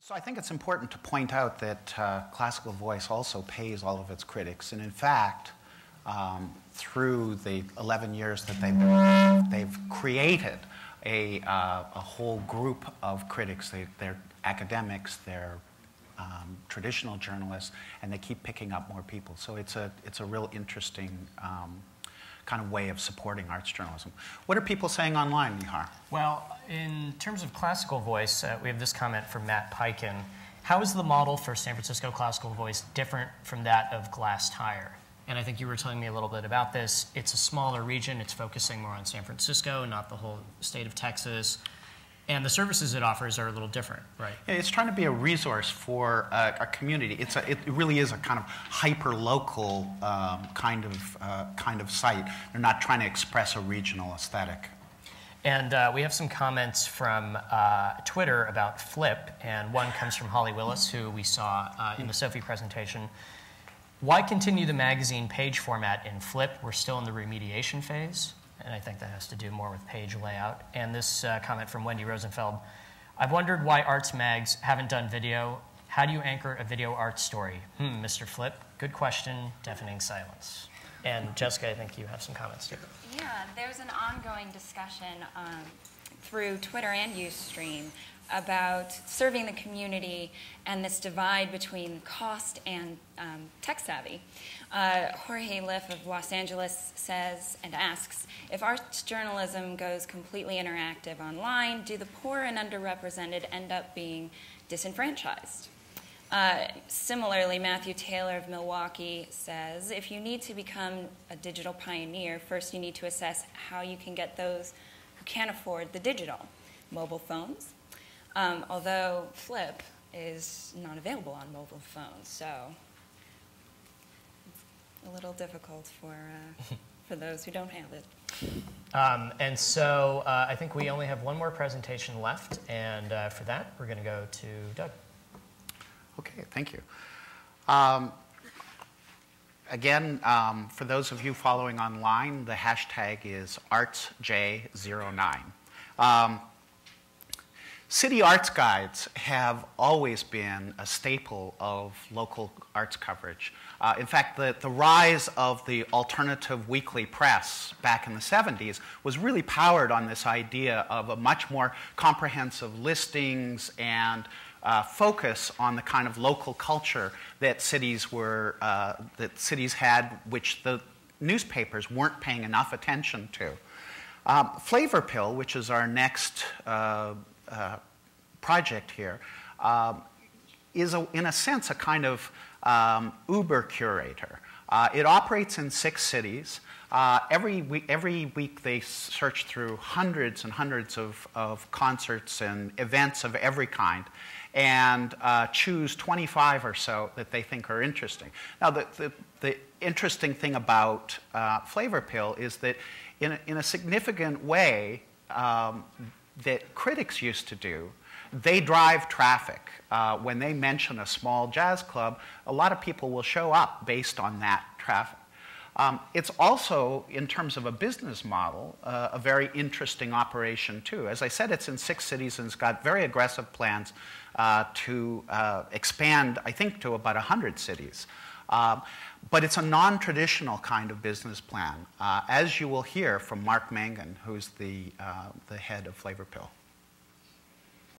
So I think it's important to point out that Classical Voice also pays all of its critics. And in fact, through the 11 years that they've created a whole group of critics. They're academics, they're traditional journalists, and they keep picking up more people. So it's a real interesting kind of way of supporting arts journalism. What are people saying online, Nihar? Well, in terms of Classical Voice, we have this comment from Matt Piken. How is the model for San Francisco Classical Voice different from that of Glass Tire? And I think you were telling me a little bit about this. It's a smaller region. It's focusing more on San Francisco, not the whole state of Texas. And the services it offers are a little different, right? Yeah, it's trying to be a resource for a community. It really is a kind of hyper-local kind of site. They're not trying to express a regional aesthetic. And we have some comments from Twitter about Flip, and one comes from Holly Willis, who we saw in the Sophie presentation. Why continue the magazine page format in Flip? We're still in the remediation phase. And I think that has to do more with page layout. And this comment from Wendy Rosenfeld. I've wondered why arts mags haven't done video. How do you anchor a video art story? Mr. Flip, good question, deafening silence. And Jessica, I think you have some comments too. Yeah, there's an ongoing discussion through Twitter and Ustream about serving the community and this divide between cost and tech savvy. Jorge Liff of Los Angeles says and asks, if arts journalism goes completely interactive online, do the poor and underrepresented end up being disenfranchised? Similarly, Matthew Taylor of Milwaukee says, if you need to become a digital pioneer, first you need to assess how you can get those who can't afford the digital. Mobile phones, although Flip is not available on mobile phones, so it's a little difficult for those who don't have it. And so I think we only have one more presentation left, and for that, we're going to go to Doug. Okay, thank you. Again, for those of you following online, the hashtag is ArtsJ09. City arts guides have always been a staple of local arts coverage. In fact, the rise of the alternative weekly press back in the 70s was really powered on this idea of a much more comprehensive listings and focus on the kind of local culture that cities had, which the newspapers weren't paying enough attention to. Flavor Pill, which is our next project here, is, in a sense, a kind of Uber curator. It operates in 6 cities. Every week they search through hundreds and hundreds of concerts and events of every kind and choose 25 or so that they think are interesting. Now, the interesting thing about Flavor Pill is that in a significant way that critics used to do, they drive traffic. When they mention a small jazz club, a lot of people will show up based on that traffic. It's also, in terms of a business model, a very interesting operation too. As I said, it's in 6 cities and it's got very aggressive plans to expand, I think, to about 100 cities. But it's a non-traditional kind of business plan, as you will hear from Mark Mangan, who's the head of Flavor Pill.